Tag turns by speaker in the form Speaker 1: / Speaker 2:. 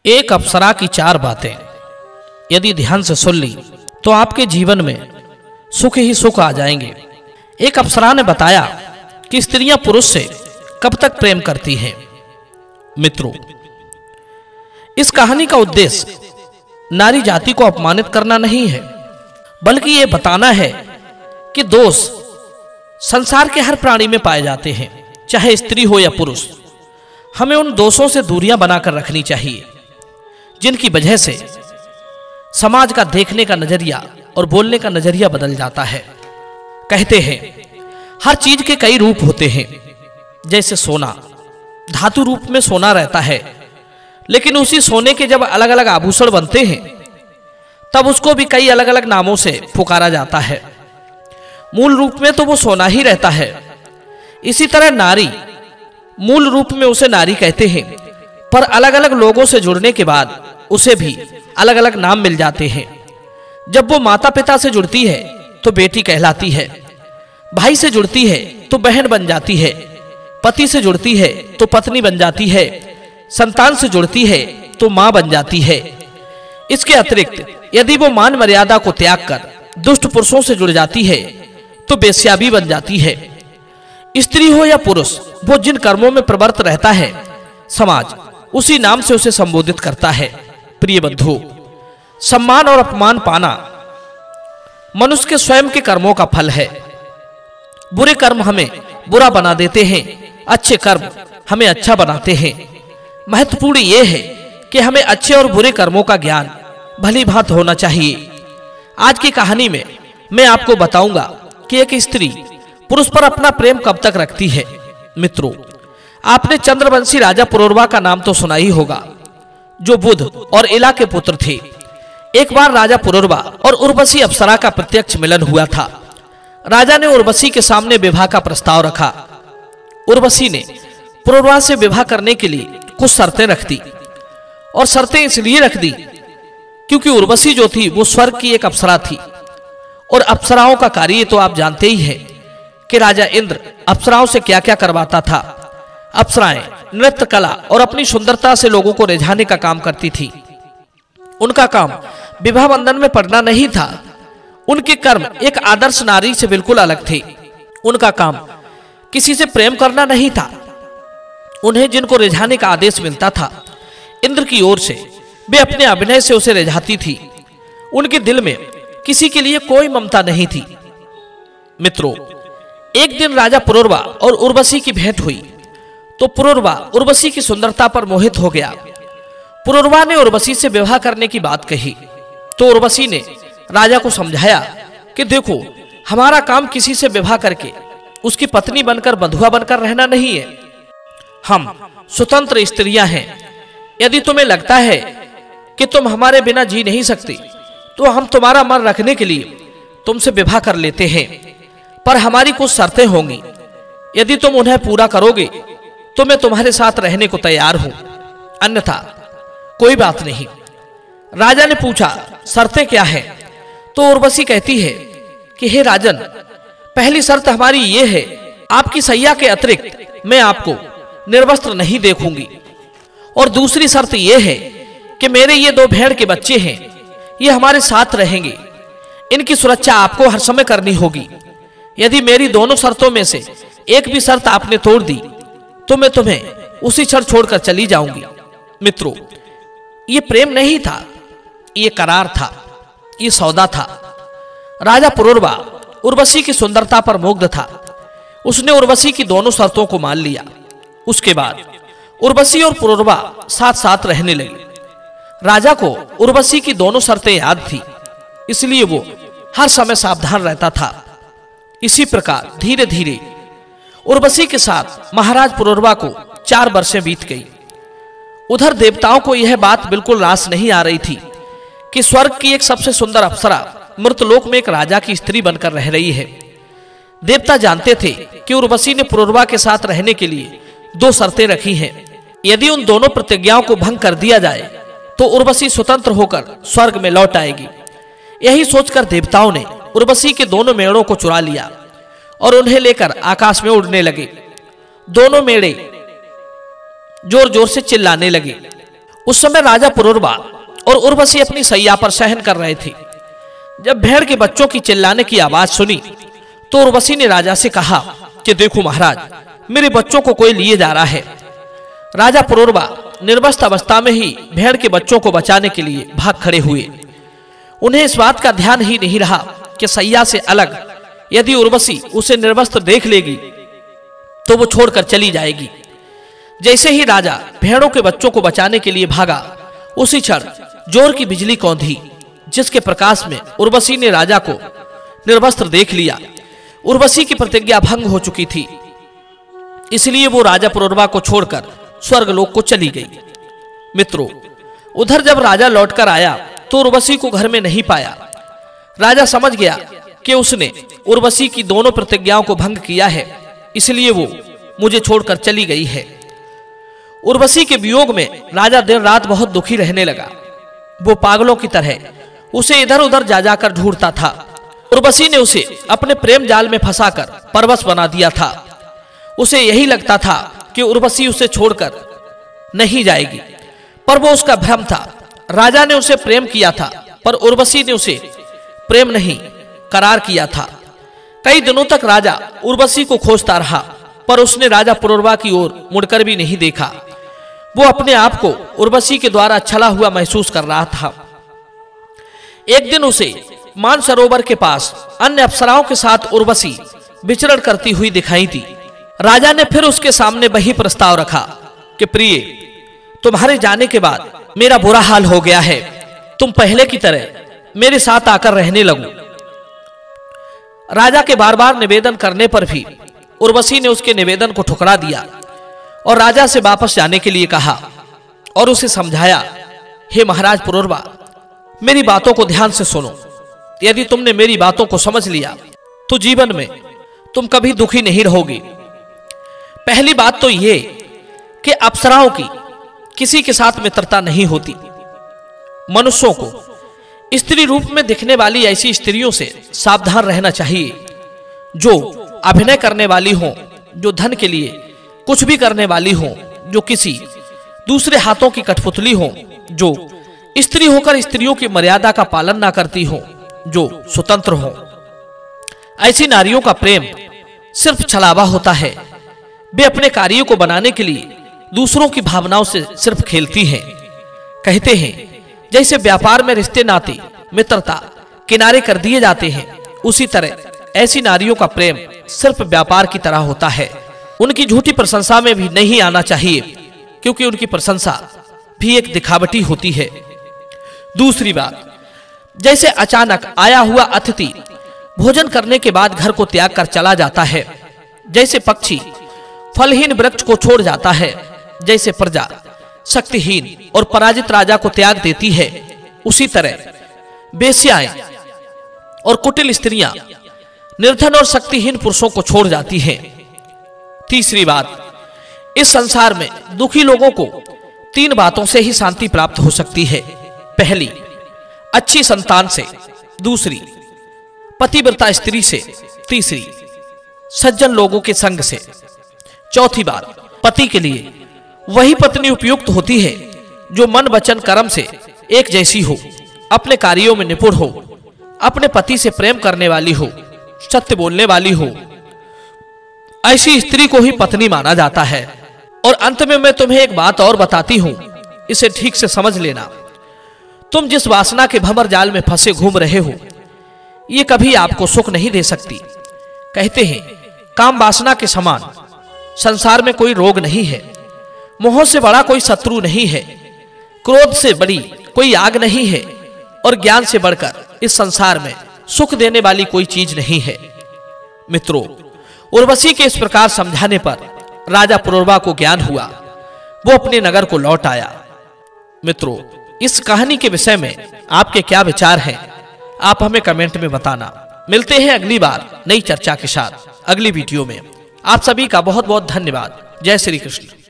Speaker 1: एक अप्सरा की 4 बातें यदि ध्यान से सुन ली तो आपके जीवन में सुख ही सुख आ जाएंगे। एक अप्सरा ने बताया कि स्त्रियां पुरुष से कब तक प्रेम करती हैं। मित्रों, इस कहानी का उद्देश्य नारी जाति को अपमानित करना नहीं है, बल्कि यह बताना है कि दोष संसार के हर प्राणी में पाए जाते हैं, चाहे स्त्री हो या पुरुष। हमें उन दोषों से दूरियां बनाकर रखनी चाहिए जिनकी वजह से समाज का देखने का नजरिया और बोलने का नजरिया बदल जाता है। कहते हैं हर चीज के कई रूप होते हैं। जैसे सोना धातु रूप में सोना रहता है, लेकिन उसी सोने के जब अलग अलग आभूषण बनते हैं तब उसको भी कई अलग अलग नामों से पुकारा जाता है। मूल रूप में तो वो सोना ही रहता है। इसी तरह नारी, मूल रूप में उसे नारी कहते हैं, पर अलग अलग लोगों से जुड़ने के बाद उसे भी अलग अलग नाम मिल जाते हैं। जब वो माता पिता से जुड़ती है तो बेटी कहलाती है, भाई से जुड़ती है तो बहन बन जाती है, पति से जुड़ती है तो पत्नी बन जाती है, संतान से जुड़ती है तो मां बन जाती है। इसके अतिरिक्त यदि वो मान मर्यादा को त्याग कर दुष्ट पुरुषों से जुड़ जाती है तो बेश्या भी बन जाती है। स्त्री हो या पुरुष, वो जिन कर्मों में प्रवृत्त रहता है समाज उसी नाम से उसे संबोधित करता है। प्रिय बंधु, सम्मान और अपमान पाना मनुष्य के स्वयं के कर्मों का फल है। बुरे कर्म हमें बुरा बना देते हैं, अच्छे कर्म हमें अच्छा बनाते हैं। महत्वपूर्ण यह है कि हमें अच्छे और बुरे कर्मों का ज्ञान भली भांति होना चाहिए। आज की कहानी में मैं आपको बताऊंगा कि एक स्त्री पुरुष पर अपना प्रेम कब तक रखती है। मित्रों, आपने चंद्रवंशी राजा पुरूरवा का नाम तो सुना ही होगा, जो बुध और इला के पुत्र थे। एक बार राजा पुरूरवा और उर्वशी अप्सरा का प्रत्यक्ष मिलन हुआ था। राजा ने उर्वशी के सामने विवाह का प्रस्ताव रखा। उर्वशी ने पुरूरवा से विवाह करने के लिए कुछ शर्तें रख दी, और शर्तें इसलिए रख दी क्योंकि उर्वशी जो थी वो स्वर्ग की एक अप्सरा थी, और अप्सराओं का कार्य तो आप जानते ही हैं कि राजा इंद्र अप्सराओं से क्या क्या करवाता था। अप्सराएं नृत्य कला और अपनी सुंदरता से लोगों को रिझाने का काम करती थी। उनका काम विवाह बंधन में पड़ना नहीं था। उनके कर्म एक आदर्श नारी से बिल्कुल अलग थे। उनका काम किसी से प्रेम करना नहीं था। उन्हें जिनको रिझाने का आदेश मिलता था इंद्र की ओर से, वे अपने अभिनय से उसे रिझाती थी। उनके दिल में किसी के लिए कोई ममता नहीं थी। मित्रों, एक दिन राजा पुरूरवा और उर्वशी की भेंट हुई तो पुरूरवा उर्वशी की सुंदरता पर मोहित हो गया। पुरूरवा ने उर्वशी से विवाह करने की बात कही तो उर्वशी ने राजा को समझाया कि देखो, हमारा काम किसी से विवाह करके उसकी पत्नी बनकर बंधुआ बनकर रहना नहीं है। हम स्वतंत्र स्त्रियां हैं। यदि तुम्हें लगता है कि तुम हमारे बिना जी नहीं सकती तो हम तुम्हारा मन रखने के लिए तुमसे विवाह कर लेते हैं, पर हमारी कुछ शर्तें होंगी। यदि तुम उन्हें पूरा करोगे तो मैं तुम्हारे साथ रहने को तैयार हूं, अन्यथा कोई बात नहीं। राजा ने पूछा, शर्तें क्या हैं? तो उर्वशी कहती है कि हे राजन, पहली शर्त हमारी ये है, आपकी सैया के अतिरिक्त मैं आपको निर्वस्त्र नहीं देखूंगी। और दूसरी शर्त यह है कि मेरे ये 2 भेड़ के बच्चे हैं, ये हमारे साथ रहेंगे। इनकी सुरक्षा आपको हर समय करनी होगी। यदि मेरी दोनों शर्तों में से एक भी शर्त आपने तोड़ दी तो मैं तुम्हें उसी क्षण छोड़कर चली जाऊंगी। मित्रों, ये प्रेम नहीं था, ये करार था, ये सौदा था। राजा पुरूरवा उर्वशी की सुंदरता पर मुग्ध था। उसने उर्वशी की दोनों शर्तों को मान लिया। उसके बाद उर्वशी और पुरूरवा साथ साथ रहने लगे। राजा को उर्वशी की दोनों शर्तें याद थी, इसलिए वो हर समय सावधान रहता था। इसी प्रकार धीरे धीरे उर्वशी के साथ महाराज पुरूरवा को 4 वर्षें बीत गई। उधर देवताओं को यह बात बिल्कुल रास नहीं आ रही थी कि स्वर्ग की एक सबसे सुंदर अप्सरा मृतलोक में एक राजा की स्त्री बनकर रह रही है। देवता जानते थे कि उर्वशी ने पुरूरवा के साथ रहने के लिए 2 शर्तें रखी हैं। यदि उन दोनों प्रतिज्ञाओं को भंग कर दिया जाए तो उर्वशी स्वतंत्र होकर स्वर्ग में लौट आएगी। यही सोचकर देवताओं ने उर्वशी के दोनों मेढ़ों को चुरा लिया और उन्हें लेकर आकाश में उड़ने लगे। दोनों मेढ़े जोर जोर से चिल्लाने लगे। उस समय राजा पुरूरवा और उर्वशी अपनी सैया पर शयन कर रहे थे। जब भेड़ के बच्चों की चिल्लाने की आवाज सुनी तो उर्वशी ने राजा से कहा कि देखो महाराज, मेरे बच्चों को कोई लिए जा रहा है। राजा पुरूरवा निर्वस्त्र अवस्था में ही भेड़ के बच्चों को बचाने के लिए भाग खड़े हुए। उन्हें इस बात का ध्यान ही नहीं रहा कि सैया से अलग यदि उर्वशी उसे निर्वस्त्र देख लेगी तो वो छोड़कर चली जाएगी। जैसे ही राजा भेड़ों के बच्चों को बचाने के लिए भागा, उसी क्षण जोर की बिजली कौंधी, जिसके प्रकाश में उर्वशी ने राजा को निर्वस्त्र देख लिया। उर्वशी की प्रतिज्ञा भंग हो चुकी थी, इसलिए वो राजा पुरूरवा को छोड़कर स्वर्गलोक को चली गई। मित्रों, उधर जब राजा लौटकर आया तो उर्वशी को घर में नहीं पाया। राजा समझ गया कि उसने उर्वशी की दोनों प्रतिज्ञाओं को भंग किया है, इसलिए वो मुझे छोड़कर चली गई है। उर्वशी के वियोग में राजा दिन रात बहुत दुखी रहने लगा। वो पागलों की तरह उसे इधर उधर जा जाकर ढूंढता था। उर्वशी ने उसे अपने प्रेम जाल में फंसाकर परवश बना दिया था। उसे यही लगता था कि उर्वशी उसे छोड़कर नहीं जाएगी, पर वो उसका भ्रम था। राजा ने उसे प्रेम किया था, पर उर्वशी ने उसे प्रेम नहीं करार किया था। कई दिनों तक राजा उर्वशी को खोजता रहा, पर उसने राजा पुरूरवा की ओर मुड़कर भी नहीं देखा। वो अपने आप को उर्वशी के द्वारा छला हुआ महसूस कर रहा था। एक दिन उसे मानसरोवर के पास अन्य अप्सराओं के साथ उर्वशी विचरण करती हुई दिखाई दी। राजा ने फिर उसके सामने वही प्रस्ताव रखा कि प्रिय, तुम्हारे जाने के बाद मेरा बुरा हाल हो गया है। तुम पहले की तरह मेरे साथ आकर रहने लगो। राजा के बार बार निवेदन करने पर भी उर्वशी ने उसके निवेदन को ठुकरा दिया और राजा से वापस जाने के लिए कहा और उसे समझाया, हे महाराज पुरूरवा, मेरी बातों को ध्यान से सुनो। यदि तुमने मेरी बातों को समझ लिया तो जीवन में तुम कभी दुखी नहीं रहोगे। पहली बात तो ये कि अप्सराओं की किसी के साथ मित्रता नहीं होती। मनुष्यों को स्त्री रूप में दिखने वाली ऐसी स्त्रियों से सावधान रहना चाहिए जो अभिनय करने वाली हों, जो धन के लिए कुछ भी करने वाली हों, जो किसी दूसरे हाथों की कठपुतली हों, जो स्त्री होकर स्त्रियों की मर्यादा का पालन ना करती हों, जो स्वतंत्र हों। ऐसी नारियों का प्रेम सिर्फ छलावा होता है। वे अपने कार्यों को बनाने के लिए दूसरों की भावनाओं से सिर्फ खेलती हैं। कहते हैं जैसे व्यापार में रिश्ते नाते मित्रता किनारे कर दिए जाते हैं, उसी तरह ऐसी नारियों का प्रेम सिर्फ व्यापार की तरह होता है। उनकी झूठी प्रशंसा में भी नहीं आना चाहिए, क्योंकि उनकी प्रशंसा भी एक दिखावटी होती है। दूसरी बात, जैसे अचानक आया हुआ अतिथि भोजन करने के बाद घर को त्याग कर चला जाता है, जैसे पक्षी फलहीन वृक्ष को छोड़ जाता है, जैसे प्रजा शक्तिहीन और पराजित राजा को त्याग देती है, उसी तरह बेश्याएं और कुटिल स्त्रियां निर्धन और शक्तिहीन पुरुषों को छोड़ जाती हैं। तीसरी बात, इस संसार में दुखी लोगों को 3 बातों से ही शांति प्राप्त हो सकती है। पहली, अच्छी संतान से। दूसरी, पतिव्रता स्त्री से। तीसरी, सज्जन लोगों के संग से। चौथी बात, पति के लिए वही पत्नी उपयुक्त होती है जो मन वचन कर्म से एक जैसी हो, अपने कार्यों में निपुण हो, अपने पति से प्रेम करने वाली हो, सत्य बोलने वाली हो। ऐसी स्त्री को ही पत्नी माना जाता है। और अंत में मैं तुम्हें एक बात और बताती हूं, इसे ठीक से समझ लेना। तुम जिस वासना के भंवर जाल में फंसे घूम रहे हो, ये कभी आपको सुख नहीं दे सकती। कहते हैं काम वासना के समान संसार में कोई रोग नहीं है, मोह से बड़ा कोई शत्रु नहीं है, क्रोध से बड़ी कोई आग नहीं है, और ज्ञान से बढ़कर इस संसार में सुख देने वाली कोई चीज नहीं है। मित्रों, उर्वशी के इस प्रकार समझाने पर राजा पुरूरवा को ज्ञान हुआ। वो अपने नगर को लौट आया। मित्रों, इस कहानी के विषय में आपके क्या विचार हैं, आप हमें कमेंट में बताना। मिलते हैं अगली बार नई चर्चा के साथ अगली वीडियो में। आप सभी का बहुत बहुत धन्यवाद। जय श्री कृष्ण।